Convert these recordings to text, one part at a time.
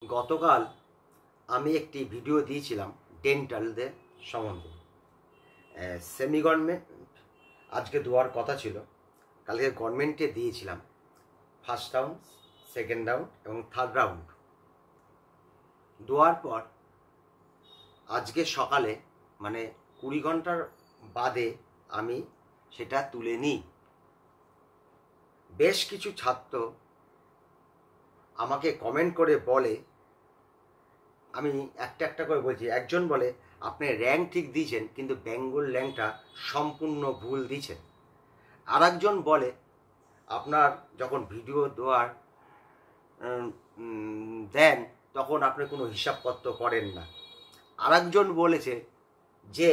গতকাল আমি একটি ভিডিও দিয়েছিলাম ডেন্টালদের সম্বন্ধে। সেমি গভর্নমেন্ট আজকে দেওয়ার কথা ছিল, কালকে গভর্নমেন্টে দিয়েছিলাম। ফার্স্ট রাউন্ড, সেকেন্ড রাউন্ড এবং থার্ড রাউন্ড দেওয়ার পর আজকে সকালে মানে 20 ঘন্টার বাদে আমি সেটা তুলে নিই। বেশ কিছু ছাত্র আমাকে কমেন্ট করে বলে, আমি একটা একটা করে বলছি। একজন বলে আপনি র্যাঙ্ক ঠিক দিয়েছেন কিন্তু বেঙ্গল র্যাঙ্কটা সম্পূর্ণ ভুল দিয়েছেন। আর একজন বলে আপনার যখন ভিডিও দেওয়ার দেন তখন আপনি কোনো হিসাবপত্র করেন না। আর একজন বলেছে যে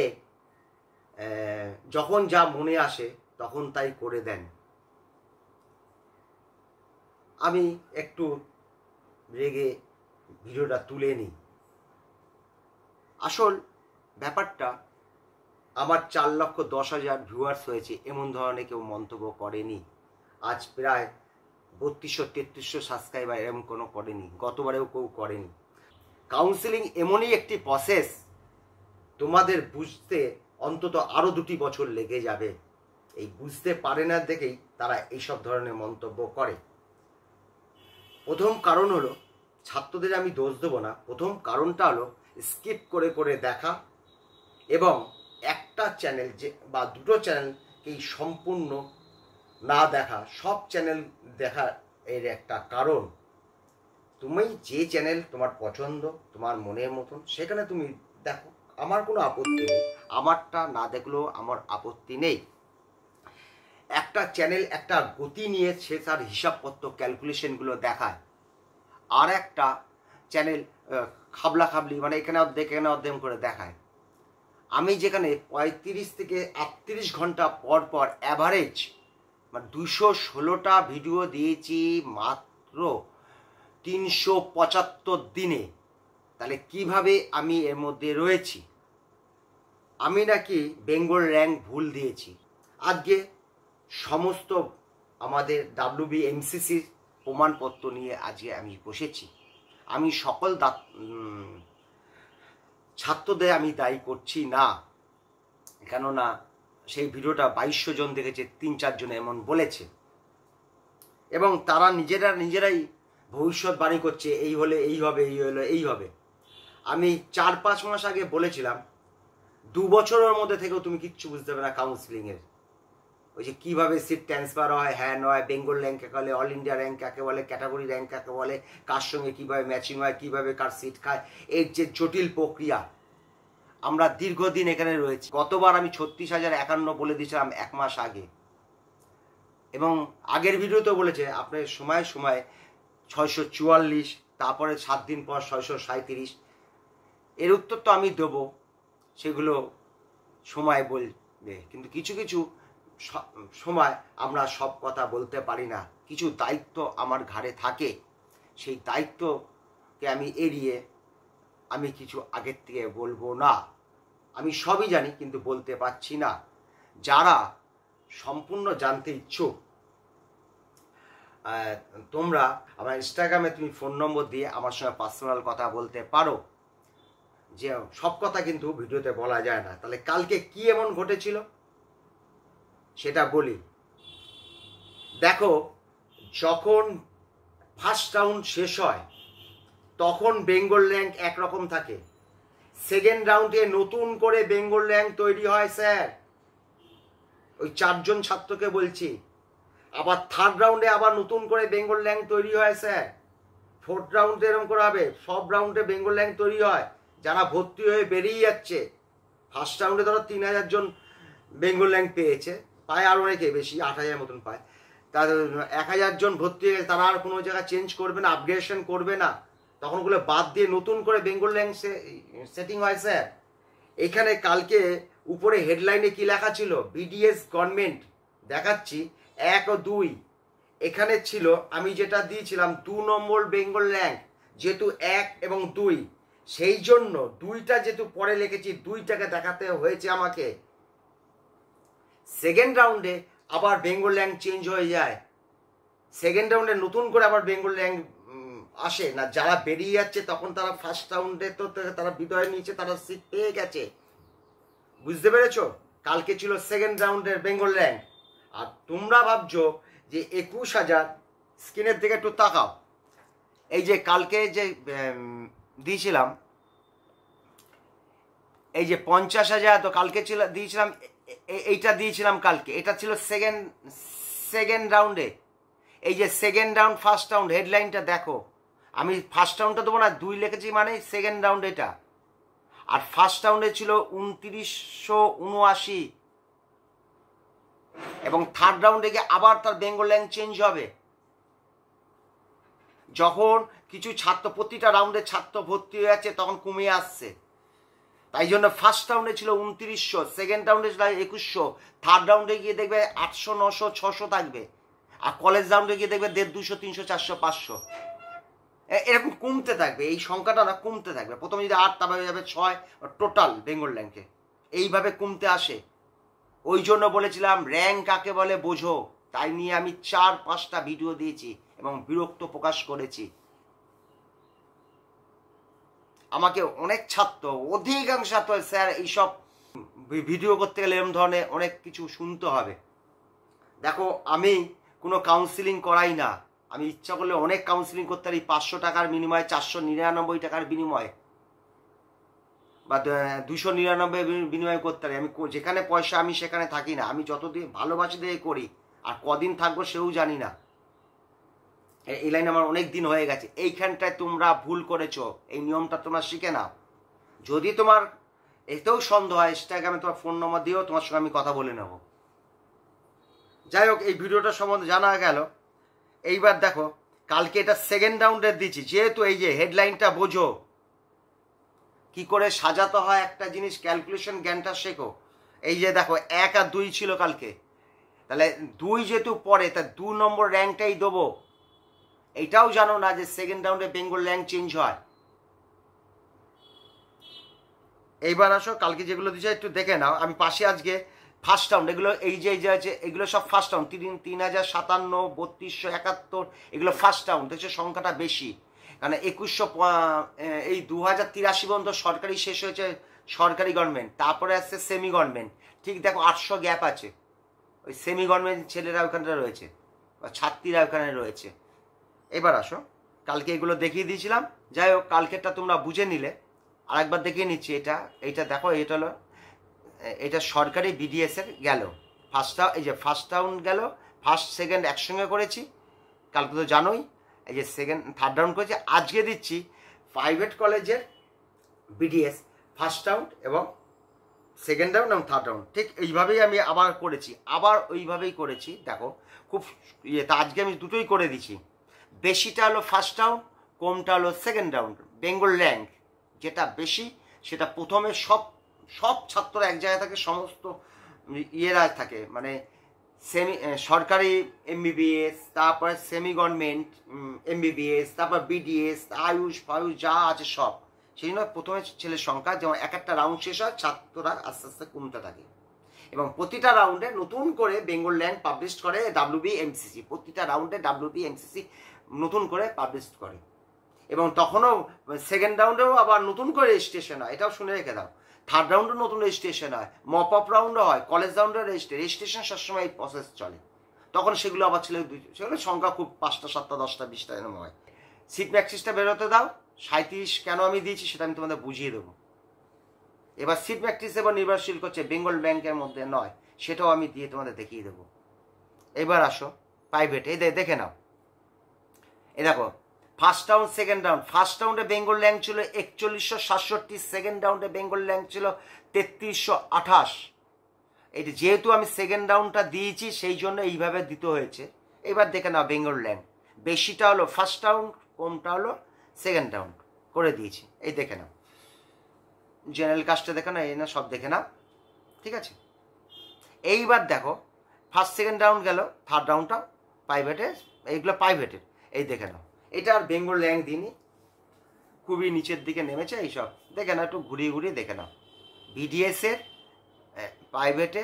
যখন যা মনে আসে তখন তাই করে দেন। আমি একটু রেগে ভিডিওটা তুলে নিই। আসল ব্যাপারটা, আমার 4,10,000 ভিউয়ার্স হয়েছে, এমন ধরনের কেউ মন্তব্য করেনি। আজ প্রায় 3200-3300 সাবস্ক্রাইবার এরকম কোনো করেনি, গতবারেও কেউ করেনি। কাউন্সেলিং এমনই একটি প্রসেস, তোমাদের বুঝতে অন্তত আরও 2 বছর লেগে যাবে। এই বুঝতে পারে না দেখেই তারা এইসব ধরনের মন্তব্য করে। প্রথম কারণ হলো, ছাত্রদের আমি দোষ দেবো না, প্রথম কারণটা হলো স্কিপ করে করে দেখা এবং একটা চ্যানেল যে বা দুটো চ্যানেলকেই সম্পূর্ণ না দেখা। সব চ্যানেল দেখা এর একটা কারণ, তুমি যে চ্যানেল তোমার পছন্দ, তোমার মনের মতন, সেখানে তুমি দেখো, আমার কোনো আপত্তি নেই। আমারটা না দেখলেও আমার আপত্তি নেই। একটা চ্যানেল একটা গতি নিয়ে সে তার হিসাবপত্র ক্যালকুলেশনগুলো দেখায়, আর একটা চ্যানেল খাবলা খাবলি, মানে এখানে অর্ধেক এখানে অর্ধেক করে দেখায়। আমি যেখানে 35 থেকে 38 ঘন্টা পর পর অ্যাভারেজ মানে 216টা ভিডিও দিয়েছি মাত্র 375 দিনে, তাহলে কিভাবে আমি এর মধ্যে রয়েছি? আমি নাকি বেঙ্গল র্যাঙ্ক ভুল দিয়েছি। আজকে সমস্ত আমাদের WBMCCর প্রমাণপত্র নিয়ে আজকে আমি বসেছি। আমি সকল ছাত্রদের আমি দায়ী করছি না, কেননা সেই ভিডিওটা 2200 জন দেখেছে, 3-4 জন এমন বলেছে এবং তারা নিজেরাই ভবিষ্যৎবাণী করছে, এই হলে এই হবে, এই হলে এই হবে। আমি 4-5 মাস আগে বলেছিলাম 2 বছরের মধ্যে থেকেও তুমি কিচ্ছু বুঝতে পারবে না কাউন্সিলিংয়ের। ওই যে কীভাবে সিট ট্রান্সফার হয়, হ্যাঁ নয়, বেঙ্গল র্যাঙ্ক কাকে বলে, অল ইন্ডিয়া র্যাঙ্ক কাকে বলে, ক্যাটাগরি র্যাঙ্ক কাকে বলে, কার সঙ্গে কীভাবে ম্যাচিং হয়, কীভাবে কার সিট খায়, এর যে জটিল প্রক্রিয়া। আমরা দীর্ঘদিন এখানে রয়েছি। গতবার আমি 36,051 বলে দিয়েছিলাম 1 মাস আগে, এবং আগের ভিডিওতেও বলেছে আপনি সময় সময় 644, তারপরে 7 দিন পর 637। এর উত্তর তো আমি দেবো, সেগুলো সময় বলবে, কিন্তু কিছু কিছু সময় আমরা সব কথা বলতে পারি না। কিছু দায়িত্ব আমার ঘাড়ে থাকে, সেই দায়িত্বকে আমি এড়িয়ে আমি কিছু আগের থেকে বলবো না। আমি সবই জানি কিন্তু বলতে পারছি না। যারা সম্পূর্ণ জানতে ইচ্ছুক, তোমরা আমার ইনস্টাগ্রামে তুমি ফোন নম্বর দিয়ে আমার সঙ্গে পার্সোনাল কথা বলতে পারো। যে সব কথা কিন্তু ভিডিওতে বলা যায় না। তাহলে কালকে কি এমন ঘটেছিল সেটা বলি। দেখো, যখন ফার্স্ট রাউন্ড শেষ হয় তখন বেঙ্গল র্যাঙ্ক একরকম থাকে। সেকেন্ড রাউন্ডে নতুন করে বেঙ্গল র্যাঙ্ক তৈরি হয় স্যার, ওই 4 জন ছাত্রকে বলছি। আবার থার্ড রাউন্ডে আবার নতুন করে বেঙ্গল র্যাঙ্ক তৈরি হয় স্যার। ফোর্থ রাউন্ডে এরকম করে হবে, সব রাউন্ডে বেঙ্গল র্যাঙ্ক তৈরি হয়। যারা ভর্তি হয়ে বেরিয়ে যাচ্ছে, ফার্স্ট রাউন্ডে ধরো 3,000 জন বেঙ্গল র্যাঙ্ক পেয়েছে, পায় আর অনেকে বেশি, 8,000 মতন পায়। তাদের 1,000 জন ভর্তি হয়ে গেছে, তারা আর কোনো জায়গায় চেঞ্জ করবে না, আপগ্রেডেশন করবে না, তখন ওগুলো বাদ দিয়ে নতুন করে বেঙ্গল র্যাঙ্ক সেটিং হয় স্যার। এখানে কালকে উপরে হেডলাইনে কি লেখা ছিল? BDS গভর্নমেন্ট, দেখাচ্ছি 1 ও 2। এখানে ছিল, আমি যেটা দিয়েছিলাম 2 নম্বর বেঙ্গল র্যাঙ্ক, যেহেতু 1 এবং 2, সেই জন্য 2টা যেহেতু পরে লিখেছি, 2টাকে দেখাতে হয়েছে আমাকে। সেকেন্ড রাউন্ডে আবার বেঙ্গল র্যাঙ্ক চেঞ্জ হয়ে যায়, সেকেন্ড রাউন্ডে নতুন করে আবার বেঙ্গল র্যাঙ্ক আসে না, যারা বেরিয়ে যাচ্ছে তখন তারা ফার্স্ট রাউন্ডে তো তারা বিদায় নিয়েছে, তারা সিট পেয়ে গেছে, বুঝতে পেরেছো? কালকে ছিল সেকেন্ড রাউন্ডের বেঙ্গল র্যাঙ্ক, আর তোমরা ভাবছো যে 21,000, স্ক্রিনের দিকে একটু তাকাও। এই যে কালকে যে দিয়েছিলাম, এই যে 50,000, তো কালকে ছিল দিয়েছিলাম, এইটা দিয়েছিলাম কালকে, এটা ছিল সেকেন্ড রাউন্ডে। এই যে সেকেন্ড রাউন্ড ফার্স্ট রাউন্ড হেডলাইনটা দেখো, আমি ফার্স্ট রাউন্ডটা দেবো না, 2 লিখেছি মানে সেকেন্ড রাউন্ড এটা, আর ফার্স্ট রাউন্ডে ছিল 2979, এবং থার্ড রাউন্ডে গিয়ে আবার তার বেঙ্গল র্যাঙ্ক চেঞ্জ হবে। যখন কিছু ছাত্র প্রতিটা রাউন্ডে ছাত্র ভর্তি হয়ে যাচ্ছে তখন কমে আসছে, তাই জন্য ফার্স্ট রাউন্ডে ছিল 2900, সেকেন্ড রাউন্ডে ছিল 2100, থার্ড রাউন্ডে গিয়ে দেখবে 800, 900, 600 থাকবে, আর কলেজ রাউন্ডে গিয়ে দেখবে 150, 200, 300, 400, 500 এরকম কমতে থাকবে। এই সংখ্যাটা না কমতে থাকবে, প্রথমে যদি 8, তারপরে যাবে 6, টোটাল বেঙ্গল র্যাঙ্কে এইভাবে কমতে আসে। ওই জন্য বলেছিলাম র্যাঙ্ক কাকে বলে বোঝো, তাই নিয়ে আমি 4-5টা ভিডিও দিয়েছি এবং বিরক্ত প্রকাশ করেছি। আমাকে অনেক ছাত্র, অধিকাংশ ছাত্র, স্যার এইসব ভিডিও করতে গেলে এরকম ধরনের অনেক কিছু শুনতে হবে। দেখো আমি কোনো কাউন্সিলিং করাই না, আমি ইচ্ছা করলে অনেক কাউন্সিলিং করতে পারি 500 টাকার বিনিময়ে, 499 টাকার বিনিময়ে, বা 299 বিনিময় করতে পারি। আমি যেখানে পয়সা আমি সেখানে থাকি না, আমি যতদিন ভালোবাসি দিয়ে করি, আর কদিন থাকবো সেও জানি না। এই লাইন আমার অনেক দিন হয়ে গেছে। এইখানটায় তোমরা ভুল করেছো, এই নিয়মটা তোমরা শিখে নাও। যদি তোমার এতেও সন্দেহ হয়, ইনস্টাগ্রামে তোমার ফোন নম্বর দিয়েও তোমার সঙ্গে আমি কথা বলে নেব। যাই হোক, এই ভিডিওটা সম্বন্ধে জানা গেল। এইবার দেখো কালকে এটা সেকেন্ড রাউন্ডের দিচ্ছি, যেহেতু এই যে হেডলাইনটা বোঝো, কি করে সাজাতে হয় একটা জিনিস, ক্যালকুলেশন জ্ঞানটা শেখো। এই যে দেখো 1 আর 2 ছিল কালকে, তাহলে 2 যেহেতু পরে, তা 2 নম্বর র্যাঙ্কটাই দেবো। এইটাও জানো না যে সেকেন্ড রাউন্ডে বেঙ্গল র্যাঙ্ক চেঞ্জ হয়। এইবার আসো কালকে যেগুলো দিয়েছে একটু দেখে নাও। আমি পাশে আজকে ফার্স্ট রাউন্ড, এগুলো এই যে আছে এগুলো সব ফার্স্ট রাউন্ড, 3057, 3271, এগুলো ফার্স্ট রাউন্ড। দেখছো সংখ্যাটা বেশি, কারণ 2100, এই 2083 পর্যন্ত সরকারি শেষ হয়েছে, সরকারি গভর্নমেন্ট, তারপরে আসছে সেমি গভর্নমেন্ট। ঠিক দেখো 800 গ্যাপ আছে, ওই সেমি গভর্নমেন্ট ছেলেরা ওখানটা রয়েছে, বা ছাত্রীরা ওখানে রয়েছে। এবার আসো কালকে এগুলো দেখিয়ে দিয়েছিলাম। যাই হোক, কালকেরটা তোমরা বুঝে নিলে, আর একবার দেখিয়ে নিচ্ছি। এইটা দেখো, এটা হলো, এটা সরকারি বিডিএস এর গেল এই যে ফার্স্ট রাউন্ড গেল, ফার্স্ট সেকেন্ড একসঙ্গে করেছি কালকে, তো জানোই। এই যে সেকেন্ড থার্ড রাউন্ড করেছি। আজকে দিচ্ছি প্রাইভেট কলেজের বিডিএস ফার্স্ট রাউন্ড এবং সেকেন্ড রাউন্ড এবং থার্ড রাউন্ড। ঠিক এইভাবেই আমি আবার করেছি, আবার ওইভাবেই করেছি। দেখো খুব তা আজকে আমি দুটোই করে দিচ্ছি। বেশিটা হলো ফার্স্ট রাউন্ড, কমটা হলো সেকেন্ড রাউন্ড। বেঙ্গল র্যাঙ্ক যেটা বেশি সেটা প্রথমে সব ছাত্ররা এক জায়গায় থাকে, সমস্ত ইয়েরা থাকে, মানে সরকারি এমবিবিএস, তারপরে সেমি গভর্নমেন্ট এমবিবিএস, তারপর বিডিএস, আয়ুষ ফায়ুষ যা আছে সব। সেই জন্য প্রথমে ছেলের সংখ্যা, যেমন একটা রাউন্ড শেষ হয় ছাত্ররা আস্তে আস্তে কমতে থাকে, এবং প্রতিটা রাউন্ডে নতুন করে বেঙ্গল র্যাঙ্ক পাবলিশ করে WBMCC। প্রতিটা রাউন্ডে WBMCC নতুন করে পাবলিশ করে, এবং তখনও সেকেন্ড রাউন্ডেও আবার নতুন করে রেজিস্ট্রেশন হয়, এটাও শুনে রেখে দাও। থার্ড রাউন্ডও নতুন রেজিস্ট্রেশন হয়, মপ আপ রাউন্ডও হয়, কলেজ রাউন্ডেও রেজিস্ট্রেশন সবসময় এই প্রসেস চলে। তখন সেগুলো আবার সেগুলো সংখ্যা খুব 5টা 7টা 10টা 20টা এরকম হয়। সিট ম্যাক্সিসটা বেরোতে দাও। 37 কেন আমি দিয়েছি সেটা আমি তোমাদের বুঝিয়ে দেবো। এবার সিট ম্যাক্সিস এবার নির্ভরশীল করছে বেঙ্গল ব্যাংকের মধ্যে নয়, সেটাও আমি দিয়ে তোমাদের দেখিয়ে দেবো। এবার আসো প্রাইভেট, এই দেখে নাও। এই দেখো first round second round. First রাউন্ডে বেঙ্গল র্যাঙ্ক ছিল 4167, সেকেন্ড রাউন্ডে বেঙ্গল র্যাঙ্ক ছিল 3328। এটা যেহেতু আমি সেকেন্ড রাউন্ডটা দিয়েছি সেই জন্য এইভাবে দিতে হয়েছে। এবার দেখে নাও বেঙ্গল র্যাঙ্ক, বেশিটা হলো ফার্স্ট রাউন্ড, কমটা হলো সেকেন্ড রাউন্ড করে দিয়েছি। এই দেখে নাও, জেনারেল কাস্টে দেখে নাও, এই না সব দেখে নাও, ঠিক আছে। এইবার দেখো ফার্স্ট সেকেন্ড রাউন্ড গেল, থার্ড রাউন্ডটা প্রাইভেটের, এইগুলো প্রাইভেটের, এই দেখে নাও। এটা আর বেঙ্গল র্যাঙ্ক দিইনি, খুবই নিচের দিকে নেমেছে। এইসব দেখে নাও, একটু ঘুরিয়ে ঘুরিয়ে দেখে নাও। বিডিএসের প্রাইভেটে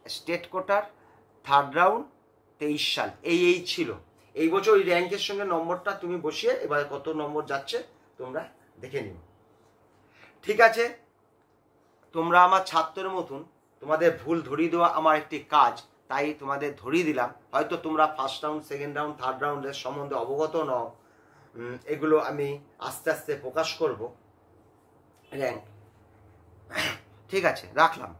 স্টেট কোটার থার্ড রাউন্ড 23 সাল এই ছিল। এই বছর ওই র্যাঙ্কের সঙ্গে নম্বরটা তুমি বসিয়ে এবার কত নম্বর যাচ্ছে তোমরা দেখে নিও। ঠিক আছে, তোমরা আমার ছাত্রের মতন, তোমাদের ভুল ধরিয়ে দেওয়া আমার একটি কাজ, তাই তোমাদের ধরিয়ে দিলাম। হয়তো তোমরা first round, second round, third রাউন্ডের সম্বন্ধে অবগত নও, এগুলো আমি আস্তে আস্তে প্রকাশ করব র্যাঙ্ক। ঠিক আছে, রাখলাম।